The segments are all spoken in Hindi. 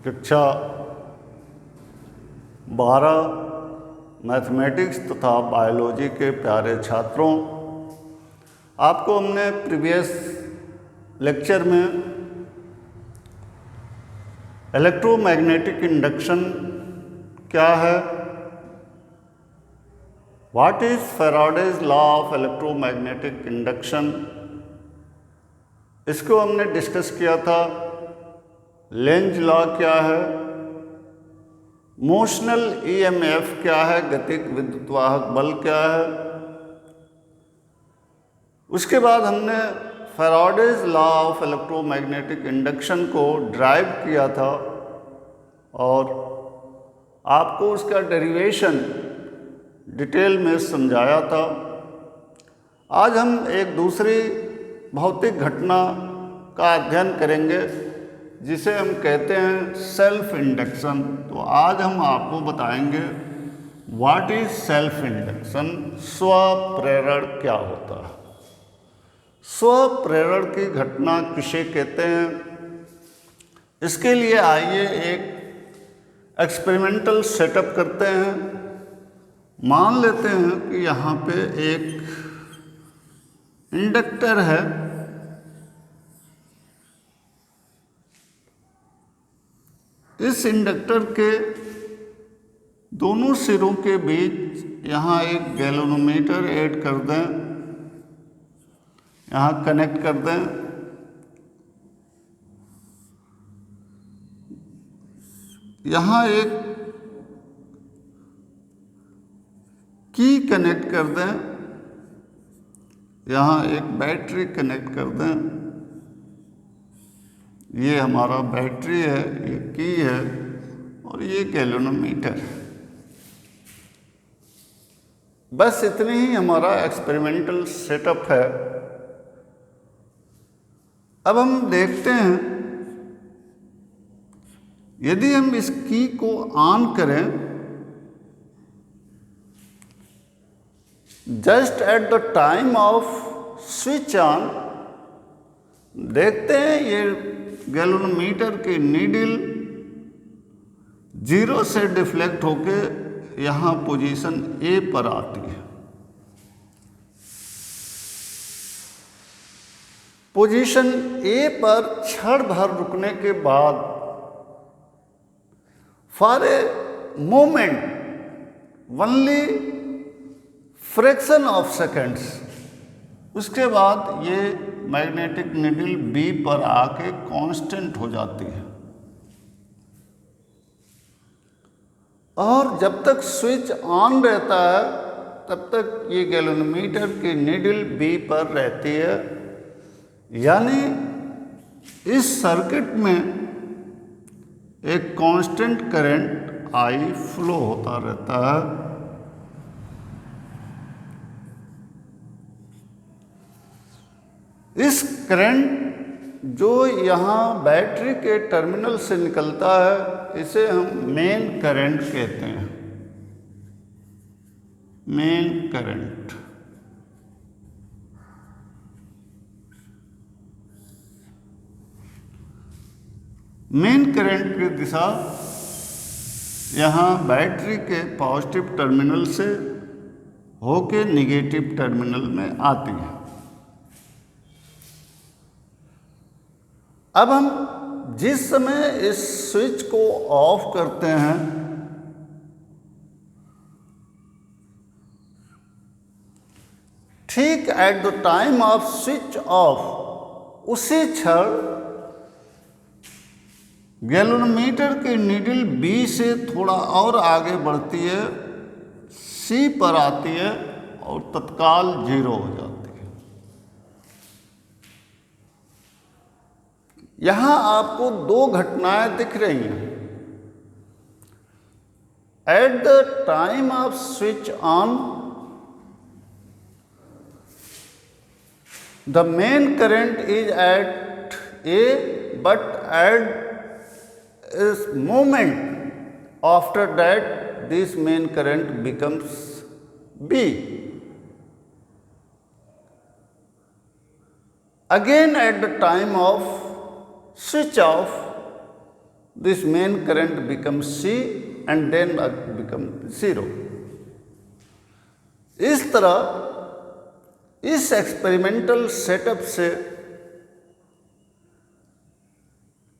कक्षा 12 मैथमेटिक्स तथा बायोलॉजी के प्यारे छात्रों, आपको हमने प्रीवियस लेक्चर में इलेक्ट्रोमैग्नेटिक इंडक्शन क्या है, what is Faraday's law of electromagnetic induction, इसको हमने डिस्कस किया था। लेंज लॉ क्या है, मोशनल ईएमएफ क्या है, गतिक विद्युतवाहक बल क्या है। उसके बाद हमने Faraday's law of electromagnetic induction को ड्राइव किया था और आपको उसका डेरिवेशन डिटेल में समझाया था। आज हम एक दूसरी भौतिक घटना का अध्ययन करेंगे जिसे हम कहते हैं सेल्फ इंडक्शन। तो आज हम आपको बताएंगे व्हाट इज सेल्फ इंडक्शन, स्व प्रेरण क्या होता है, स्व प्रेरण की घटना किसे कहते हैं। इसके लिए आइए एक एक्सपेरिमेंटल सेटअप करते हैं। मान लेते हैं कि यहाँ पे एक इंडक्टर है, इस इंडक्टर के दोनों सिरों के बीच यहाँ एक गैल्वेनोमीटर ऐड कर दें, यहाँ कनेक्ट कर दें। यहाँ एक की कनेक्ट कर दें, यहाँ एक बैटरी कनेक्ट कर दें। ये हमारा बैटरी है, ये की है और ये गैल्वेनोमीटर। बस इतनी ही हमारा एक्सपेरिमेंटल सेटअप है। अब हम देखते हैं, यदि हम इस की को ऑन करें, just eight the time of switch on, देखते हैं ये गैल्वेनोमीटर की नीडल 0 से डिफ्लेक्ट होके यहाँ पोजीशन ए पर आती है। पोजीशन ए पर क्षण भर रुकने के बाद for a moment, only fraction of seconds, उसके बाद ये मैग्नेटिक नीडल बी पर आके कांस्टेंट हो जाती है और जब तक स्विच ऑन रहता है तब तक ये गैल्वेनोमीटर की नीडल बी पर रहती है। यानी इस सर्किट में एक कांस्टेंट करंट आई फ्लो होता रहता है। इस करंट जो यहाँ बैटरी के टर्मिनल से निकलता है, इसे हम मेन करंट कहते हैं, मेन करंट। मेन करंट की दिशा यहाँ बैटरी के पॉजिटिव टर्मिनल से होके निगेटिव टर्मिनल में आती है। अब हम जिस समय इस स्विच को ऑफ करते हैं, ठीक eight the time of switch off, उसी क्षण गैल्वेनोमीटर की नीडल बी से थोड़ा और आगे बढ़ती है, सी पर आती है और तत्काल 0 हो जाती है। यहां आपको दो घटनाएं दिख रही हैं। At the time of switch on, the main current is at A, but at इस moment after that this main current becomes B. Again at the time of switch off, this main current becomes C and then become 0। इस तरह इस एक्सपेरिमेंटल सेटअप से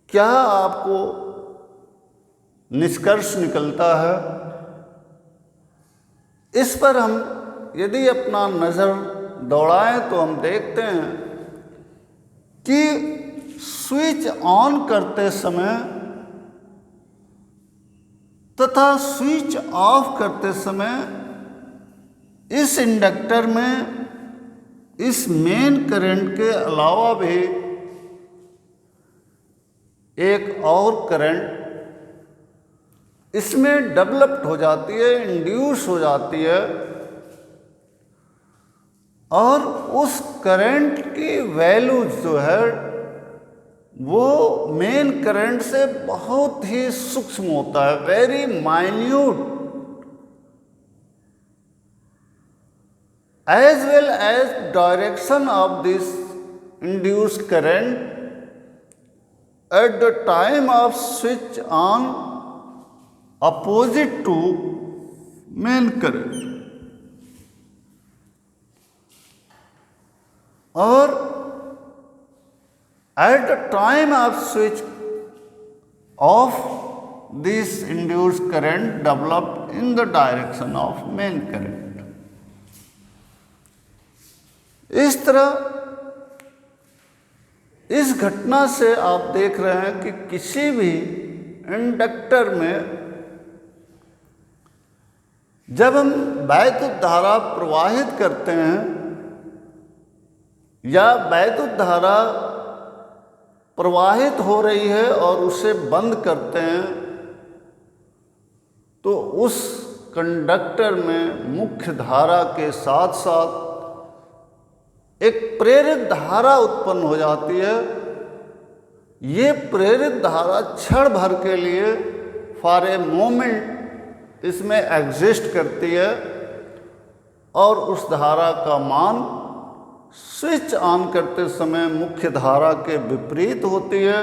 क्या आपको निष्कर्ष निकलता है, इस पर हम यदि अपना नज़र दौड़ाएं तो हम देखते हैं कि स्विच ऑन करते समय तथा स्विच ऑफ करते समय इस इंडक्टर में इस मेन करंट के अलावा भी एक और करंट इसमें डेवलप्ड हो जाती है, इंड्यूस हो जाती है, और उस करंट की वैल्यू जो है वो मेन करंट से बहुत ही सूक्ष्म होता है, very minute, as well as direction of this induced current at the time of switch on opposite to main current। और at the time of switch off, this induced current developed in the direction of main current। इस तरह इस घटना से आप देख रहे हैं कि किसी भी इंडक्टर में जब हम वैद्युत धारा प्रवाहित करते हैं या वैद्युत धारा प्रवाहित हो रही है और उसे बंद करते हैं, तो उस कंडक्टर में मुख्य धारा के साथ साथ एक प्रेरित धारा उत्पन्न हो जाती है। ये प्रेरित धारा क्षण भर के लिए फॉर ए मोमेंट इसमें एग्जिस्ट करती है और उस धारा का मान स्विच ऑन करते समय मुख्य धारा के विपरीत होती है,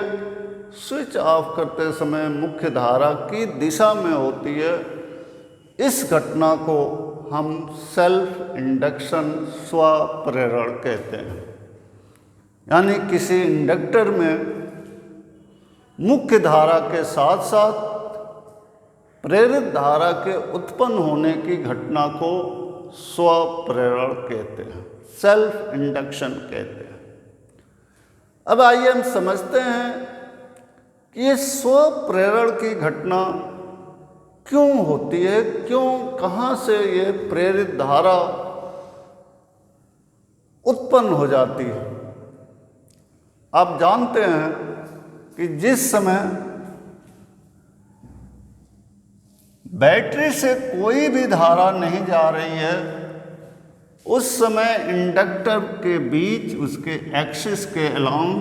स्विच ऑफ करते समय मुख्य धारा की दिशा में होती है। इस घटना को हम सेल्फ इंडक्शन, स्व प्रेरण कहते हैं। यानी किसी इंडक्टर में मुख्य धारा के साथ साथ प्रेरित धारा के उत्पन्न होने की घटना को स्व प्रेरण कहते हैं, सेल्फ इंडक्शन कहते हैं। अब आइए हम समझते हैं कि ये स्व प्रेरण की घटना क्यों होती है, क्यों, कहाँ से ये प्रेरित धारा उत्पन्न हो जाती है। आप जानते हैं कि जिस समय बैटरी से कोई भी धारा नहीं जा रही है, उस समय इंडक्टर के बीच उसके एक्सिस के अलोंग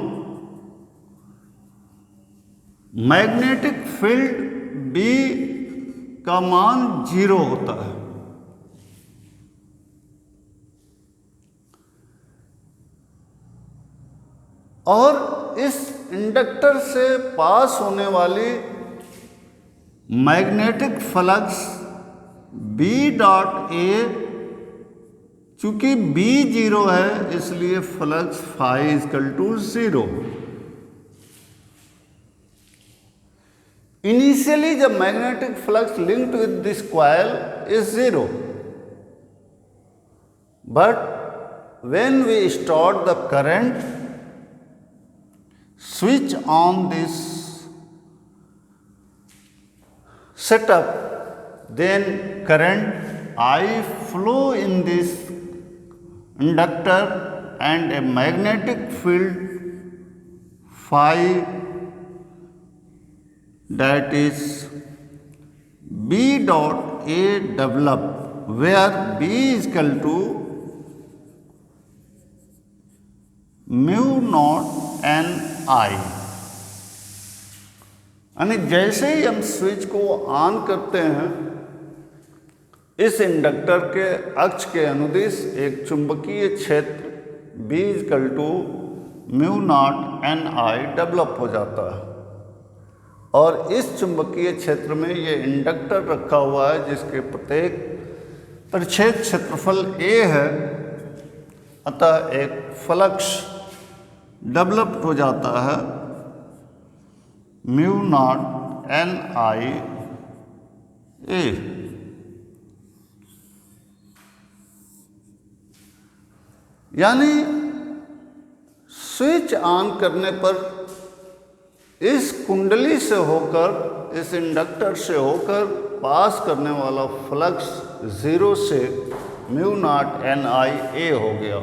मैग्नेटिक फील्ड B का मान 0 होता है। और इस इंडक्टर से पास होने वाली magnetic flux B dot A, चूंकि B 0 है इसलिए flux phi equal to 0। Initially the magnetic flux linked with this coil is 0, but when we start the current, switch on this setup, then current I flow in this inductor and a magnetic field phi, that is B dot A develop, where B is equal to mu naught n I। यानी जैसे ही हम स्विच को ऑन करते हैं, इस इंडक्टर के अक्ष के अनुदिश एक चुंबकीय क्षेत्र B is equal to mu naught n I develop हो जाता है। और इस चुंबकीय क्षेत्र में ये इंडक्टर रखा हुआ है जिसके प्रत्येक परिच्छेद क्षेत्रफल a है, अतः एक फ्लक्स डेवलप हो जाता है म्यू नॉट एन आई ए। यानी स्विच ऑन करने पर इस कुंडली से होकर, इस इंडक्टर से होकर पास करने वाला फ्लक्स 0 से म्यू नॉट एन आई ए हो गया।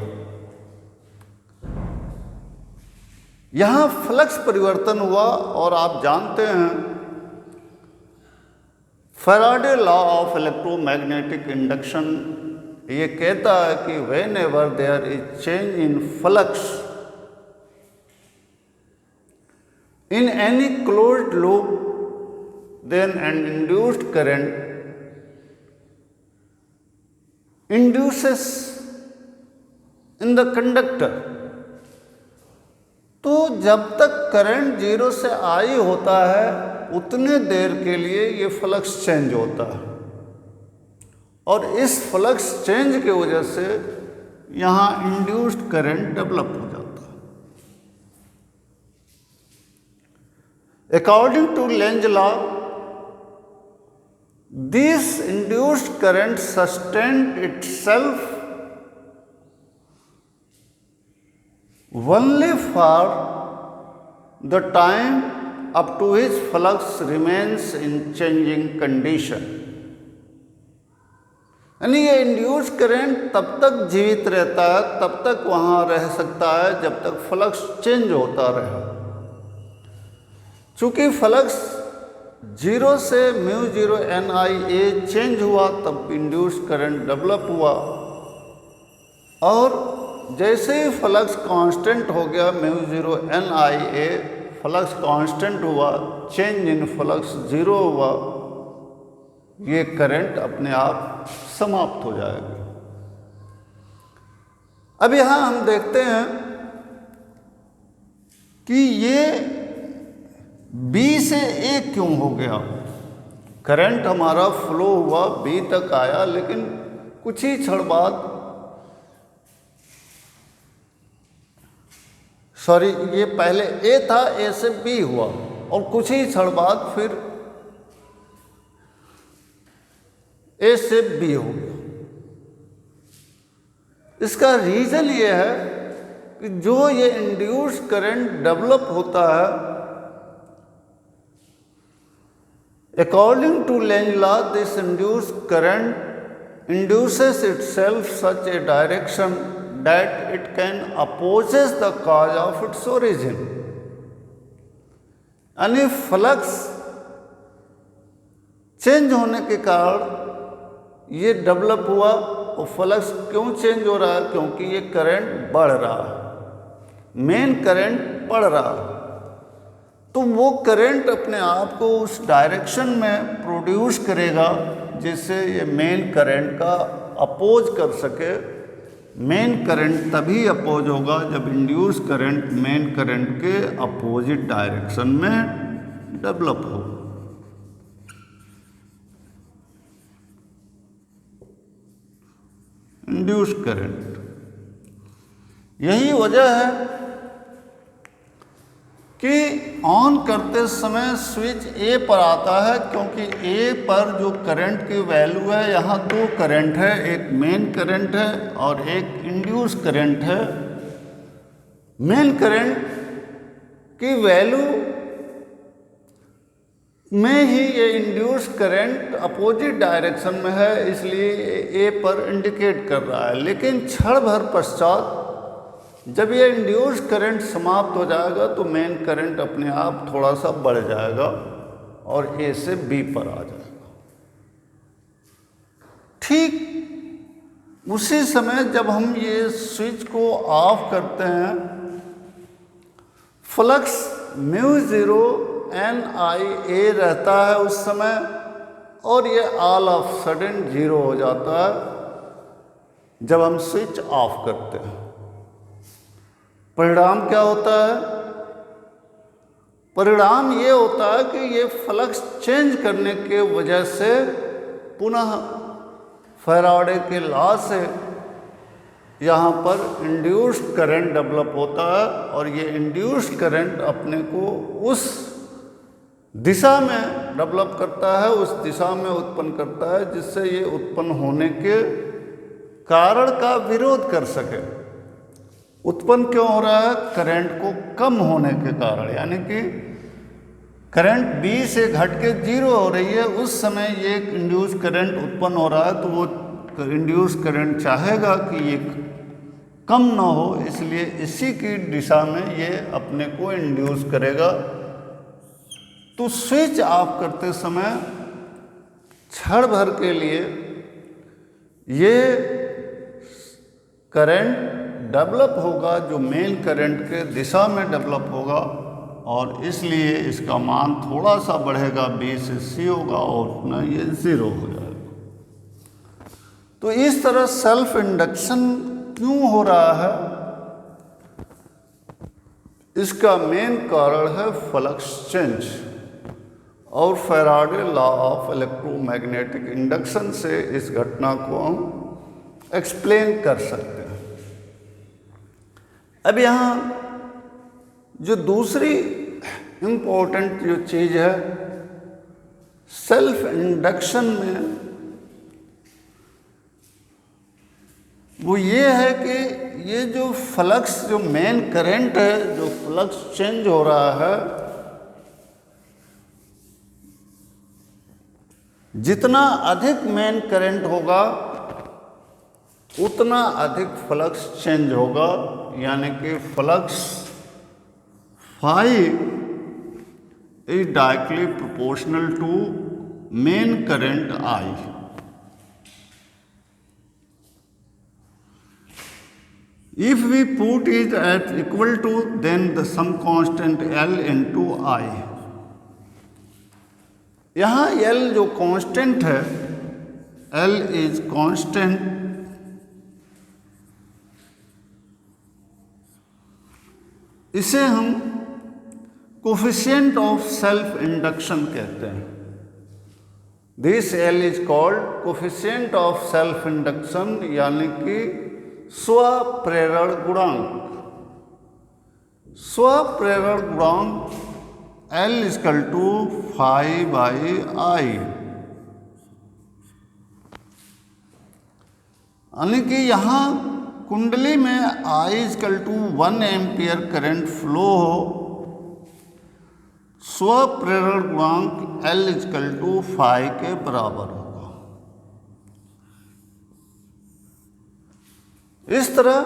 यहाँ फ्लक्स परिवर्तन हुआ और आप जानते हैं Faraday law of electromagnetic induction ये कहता है कि whenever there is change in flux in any closed loop, then an induced current induces in the conductor। तो जब तक करंट 0 से आई होता है उतने देर के लिए ये फ्लक्स चेंज होता है, और इस फ्लक्स चेंज की वजह से यहाँ इंड्यूस्ड करंट डेवलप हो जाता है। According to Lenz law, this induced current sustained itself only for the time up to which flux remains in changing condition। यानी ये इंड्यूस करंट तब तक जीवित रहता है, तब तक वहाँ रह सकता है जब तक फ्लक्स चेंज होता रहे। चूँकि फ्लक्स 0 से mu 0 N I A change हुआ तब इंड्यूस करंट डेवलप हुआ, और जैसे ही फ्लक्स कांस्टेंट हो गया mu 0 N I A, flux constant हुआ, चेंज इन फ्लक्स 0 हुआ, ये करंट अपने आप समाप्त हो जाएगा। अब यहाँ हम देखते हैं कि ये B से A क्यों हो गया। करंट हमारा फ्लो हुआ, B तक आया, लेकिन कुछ ही क्षण बाद, सॉरी ये पहले A था, A से B हुआ और कुछ ही क्षण बाद फिर A से B हो गया। इसका रीजन ये है कि जो ये इंड्यूस करंट डेवलप होता है, according to Lenz law, this induced current induces itself such a direction that it can opposes the cause of its origin। यानी फ्लक्स चेंज होने के कारण ये डेवलप हुआ। और फ्लक्स क्यों चेंज हो रहा है? क्योंकि ये करंट बढ़ रहा है, मेन करंट बढ़ रहा है, तो वो करंट अपने आप को उस डायरेक्शन में प्रोड्यूस करेगा जिससे ये मेन करंट का अपोज कर सके। मेन करंट तभी अपोज होगा जब इंड्यूस करंट मेन करंट के अपोजिट डायरेक्शन में डेवलप हो। इंड्यूस करंट, यही वजह है कि ऑन करते समय स्विच ए पर आता है, क्योंकि ए पर जो करंट की वैल्यू है, यहाँ दो करंट है, एक मेन करंट है और एक इंड्यूस करंट है। मेन करंट की वैल्यू में ही ये इंड्यूस करंट अपोजिट डायरेक्शन में है, इसलिए ए पर इंडिकेट कर रहा है। लेकिन क्षण भर पश्चात जब ये इंड्यूस करंट समाप्त हो जाएगा तो मेन करंट अपने आप थोड़ा सा बढ़ जाएगा और ए से बी पर आ जाएगा। ठीक उसी समय जब हम ये स्विच को ऑफ करते हैं, फ्लक्स म्यू 0 एन आई ए रहता है उस समय, और ये ऑल ऑफ सडन 0 हो जाता है जब हम स्विच ऑफ करते हैं। परिणाम क्या होता है? परिणाम ये होता है कि ये फ्लक्स चेंज करने के वजह से पुनः फैराडे के लॉ से यहाँ पर इंड्यूस्ड करंट डेवलप होता है और ये इंड्यूस्ड करंट अपने को उस दिशा में डेवलप करता है, उस दिशा में उत्पन्न करता है जिससे ये उत्पन्न होने के कारण का विरोध कर सके। उत्पन्न क्यों हो रहा है? करंट को कम होने के कारण, यानी कि करंट B से घट के 0 हो रही है, उस समय ये इंड्यूस करंट उत्पन्न हो रहा है, तो वो इंड्यूस करंट चाहेगा कि ये कम ना हो, इसलिए इसी की दिशा में ये अपने को इंड्यूस करेगा। तो स्विच ऑफ करते समय क्षण भर के लिए ये करंट डेवलप होगा जो मेन करंट के दिशा में डेवलप होगा और इसलिए इसका मान थोड़ा सा बढ़ेगा, B से C होगा और ना ये 0 हो जाएगा। तो इस तरह सेल्फ इंडक्शन क्यों हो रहा है? इसका मेन कारण है फ्लक्स चेंज, और Faraday law of electromagnetic induction से इस घटना को हम एक्सप्लेन कर सकते हैं। अब यहाँ जो दूसरी इम्पोर्टेंट जो चीज़ है सेल्फ इंडक्शन में, वो ये है कि ये जो फ्लक्स, जो मेन करंट है, जो फ्लक्स चेंज हो रहा है, जितना अधिक मेन करंट होगा उतना अधिक फ्लक्स चेंज होगा, यानी कि flux phi is directly proportional to main current I. If we put it at equal to, then the some constant L into I. यहाँ L जो कांस्टेंट है, L इज कांस्टेंट, इसे हम कोफिशिएंट ऑफ सेल्फ इंडक्शन कहते हैं। This L is called coefficient of self induction, यानी कि स्वप्रेरण गुणांक। स्वप्रेरण गुणांक L equal to phi by I, यानी कि यहाँ कुंडली में I equal to 1 ampere current flow हो, स्वप्रेरण गुणांक L इक्वल टू phi के बराबर होगा। इस तरह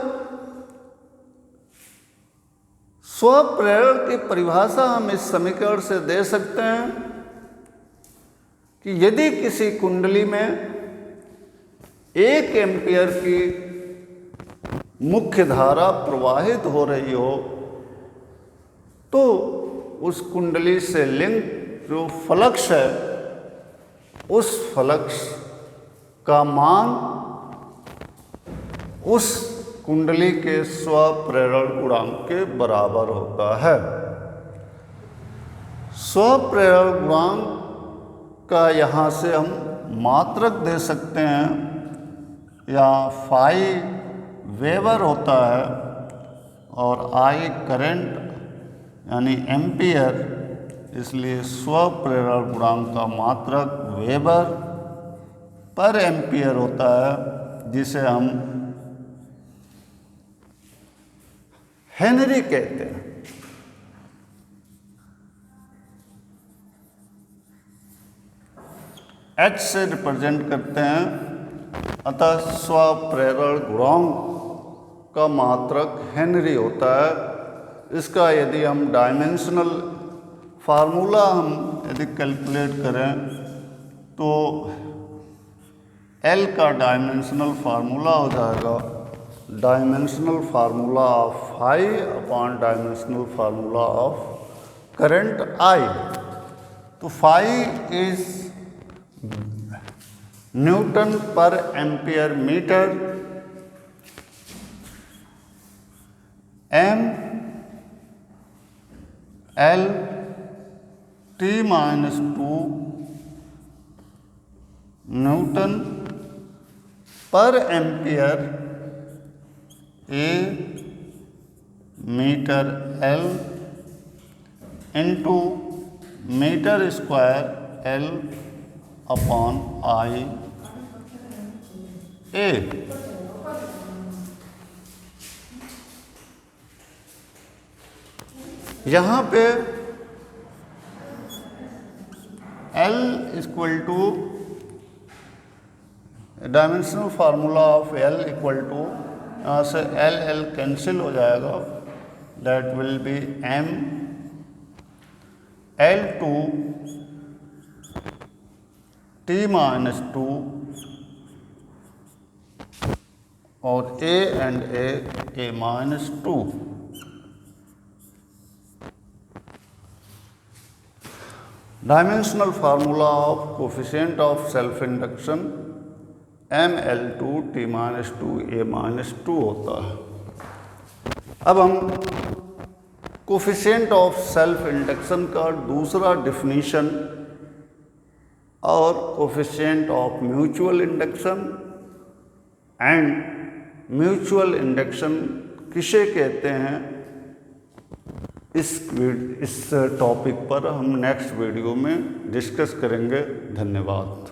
स्वप्रेरण की परिभाषा हम इस समीकरण से दे सकते हैं कि यदि किसी कुंडली में 1 एम्पियर की मुख्य धारा प्रवाहित हो रही हो, तो उस कुंडली से लिंक जो फ्लक्स है, उस फ्लक्स का मान उस कुंडली के स्वप्रेरण गुणांक के बराबर होता है। स्वप्रेरण गुणांक का यहाँ से हम मात्रक दे सकते हैं, या phi वेबर होता है और I करंट यानी एम्पियर, इसलिए स्वप्रेरण गुणांक का मात्रक वेबर पर एम्पियर होता है, जिसे हम हेनरी कहते हैं। H से रिप्रेजेंट करते हैं, अतः स्वप्रेरण गुणांक का मात्रक हेनरी होता है। इसका यदि हम डायमेंशनल फार्मूला यदि कैलकुलेट करें तो L का डायमेंशनल फार्मूला हो जाएगा dimensional formula of phi upon dimensional formula of current I। तो phi इज न्यूटन पर ampere metre, M L T-2 newton पर ampere A metre L into metre square L upon I A। यहाँ पे L equal to dimensional formula of L equal to, यहाँ से L कैंसिल हो जाएगा, that will be M L2 T-2 और A and A-2। Dimensional formula of coefficient of self induction ML2 T-2 A-2 होता है। अब हम कोफिशिएंट ऑफ सेल्फ इंडक्शन का दूसरा डिफिनीशन और coefficient of mutual induction and mutual induction किसे कहते हैं, इस टॉपिक पर हम नेक्स्ट वीडियो में डिस्कस करेंगे। धन्यवाद।